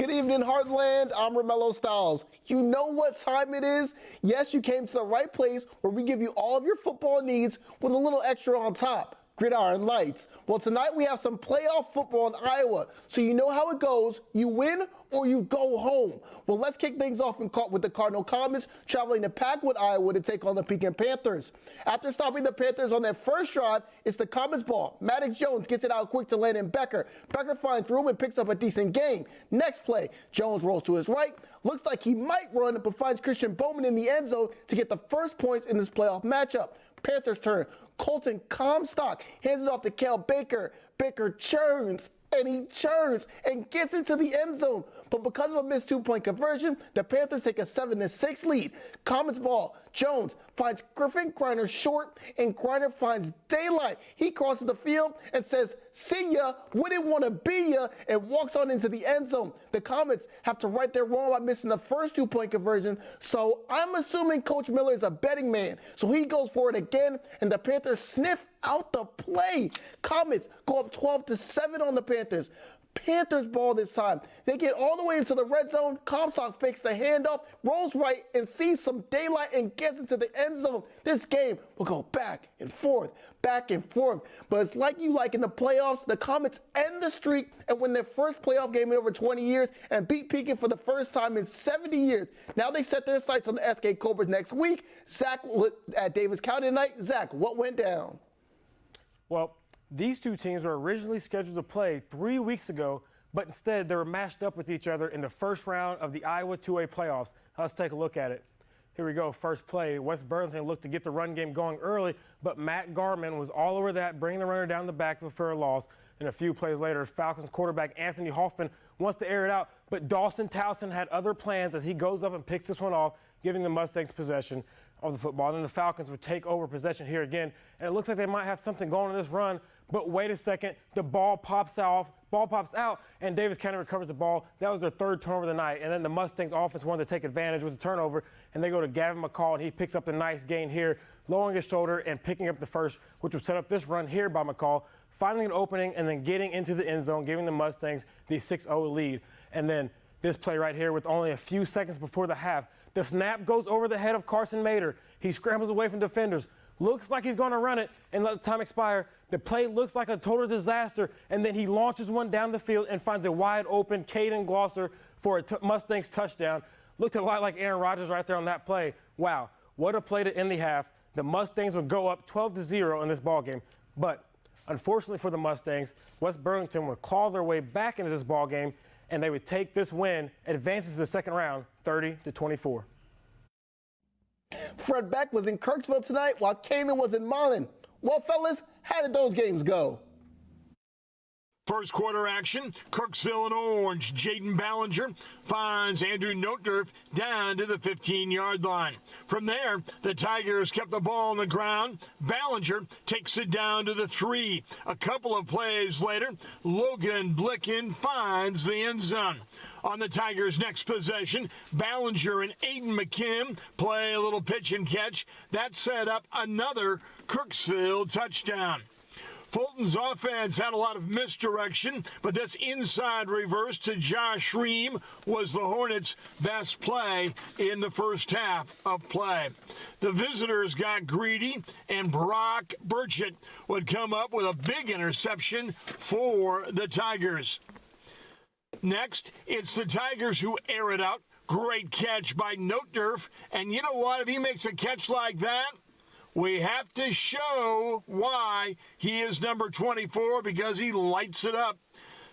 Good evening, Heartland. I'm Romello Styles. You know what time it is? Yes, you came to the right place where we give you all of your football needs with a little extra on top. Gridiron Lights. Well, tonight we have some playoff football in Iowa, so you know how it goes. You win or you go home. Well, let's kick things off with the Cardinal Comets traveling to Packwood, Iowa to take on the Pekin Panthers. After stopping the Panthers on their first drive, it's the Comets' ball. Maddox Jones gets it out quick to Landon Becker. Becker finds room and picks up a decent gain. Next play, Jones rolls to his right. Looks like he might run, but finds Christian Bowman in the end zone to get the first points in this playoff matchup. Panthers turn. Colton Comstock hands it off to Cal Baker. Baker churns, and he churns and gets into the end zone. But because of a missed two-point conversion, the Panthers take a 7-6 lead. Comets ball. Jones finds Griffin Griner short, and Griner finds daylight. He crosses the field and says, "See ya, wouldn't want to be ya," and walks on into the end zone. The Comets have to right their wrong by missing the first two-point conversion, so I'm assuming Coach Miller is a betting man. So he goes for it again, and the Panthers sniff out the play. Comets go up 12-7 on the Panthers. Panthers ball this time. They get all the way into the red zone. Comstock fakes the handoff, rolls right, and sees some daylight and gets into the end zone. This game will go back and forth. But it's like you like in the playoffs. The Comets end the streak and win their first playoff game in over 20 years and beat Pekin for the first time in 70 years. Now they set their sights on the SK Cobras next week. Zach at Davis County tonight. Zach, what went down? Well, these two teams were originally scheduled to play 3 weeks ago, but instead they were matched up with each other in the first round of the Iowa 2A playoffs. Let's take a look at it. Here we go, first play. West Burlington looked to get the run game going early, but Matt Garman was all over that, bringing the runner down the backfield for a loss. And a few plays later, Falcons quarterback Anthony Hoffman wants to air it out, but Dawson Towson had other plans as he goes up and picks this one off, giving the Mustangs possession of the football. And then the Falcons would take over possession here again, and it looks like they might have something going in this run, but wait a second, the ball pops out, and Davis County recovers the ball. That was their third turnover of the night, and then the Mustangs offense wanted to take advantage with the turnover, and they go to Gavin McCall, and he picks up the nice gain here, lowering his shoulder and picking up the first, which would set up this run here by McCall, finding an opening and then getting into the end zone, giving the Mustangs the 6-0 lead. And then this play right here with only a few seconds before the half, the snap goes over the head of Carson Mader. He scrambles away from defenders. Looks like he's going to run it and let the time expire. The play looks like a total disaster, and then he launches one down the field and finds a wide open Caden Glosser for a Mustangs touchdown. Looked a lot like Aaron Rodgers right there on that play. Wow, what a play to end the half. The Mustangs would go up 12-0 in this ballgame, but unfortunately for the Mustangs, West Burlington would claw their way back into this ballgame, and they would take this win, advances to the second round, 30-24. Fred Beck was in Kirksville tonight while Kanan was in Marlin. Well, fellas, how did those games go? First quarter action, Kirksville and Orange. Jaden Ballinger finds Andrew NOTRE down to the 15-yard line. From there, the Tigers kept the ball on the ground. Ballinger takes it down to the 3. A couple of plays later, Logan Blicken finds the end zone. On the Tigers' next possession, Ballinger and Aiden McKim play a little pitch and catch. That set up another Kirksville touchdown. Fulton's offense had a lot of misdirection, but this inside reverse to Josh Ream was the Hornets' best play in the first half of play. The visitors got greedy, and Brock Burchett would come up with a big interception for the Tigers. Next, it's the Tigers who air it out. Great catch by NOTRE, and you know what? If he makes a catch like that, we have to show why he is number 24, because he lights it up.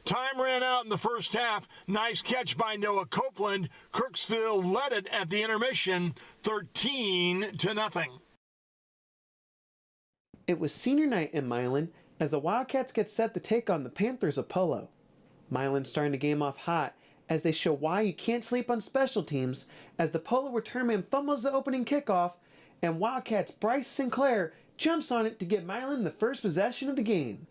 Time ran out in the first half. Nice catch by Noah Copeland. Kirksville led it at the intermission, 13-0. It was senior night in Milan as the Wildcats get set to take on the Panthers of Polo. Milan's starting the game off hot as they show why you can't sleep on special teams as the Polo return man fumbles the opening kickoff, and Wildcats' Bryce Sinclair jumps on it to get Milan the first possession of the game.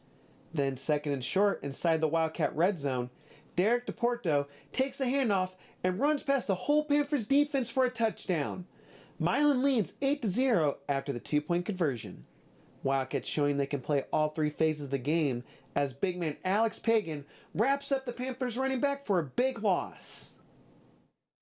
Then second and short inside the Wildcat red zone, Derek DePorto takes a handoff and runs past the whole Panthers defense for a touchdown. Milan leads 8-0 after the 2-point conversion. Wildcats showing they can play all three phases of the game as big man Alex Pagan wraps up the Panthers running back for a big loss.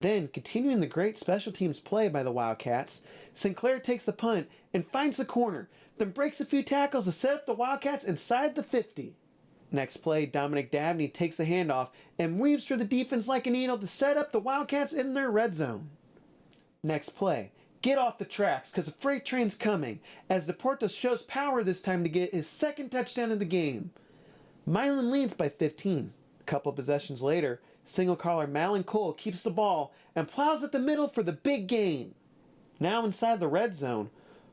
Then, continuing the great special teams play by the Wildcats, Sinclair takes the punt and finds the corner, then breaks a few tackles to set up the Wildcats inside the 50. Next play, Dominic Dabney takes the handoff and weaves through the defense like a needle to set up the Wildcats in their red zone. Next play, get off the tracks because a freight train's coming, as Deportes shows power this time to get his second touchdown of the game. Milan leads by 15. A couple possessions later, single caller Malin Cole keeps the ball and plows at the middle for the big gain. Now inside the red zone,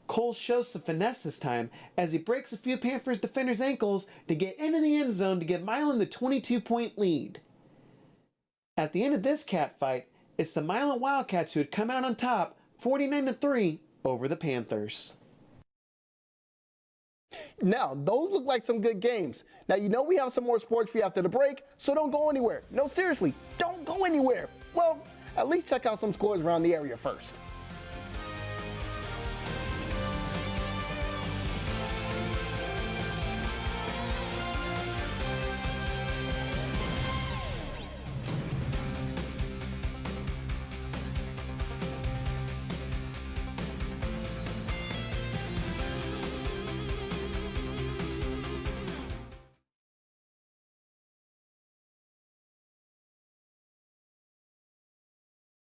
Cole shows some finesse this time as he breaks a few Panthers defenders' ankles to get into the end zone to give Milan the 22-point lead. At the end of this cat fight, it's the Milan Wildcats who had come out on top 49-3 over the Panthers. Now, those look like some good games. Now, you know we have some more sports for you after the break, so don't go anywhere. No, seriously, don't go anywhere. Well, at least check out some scores around the area first.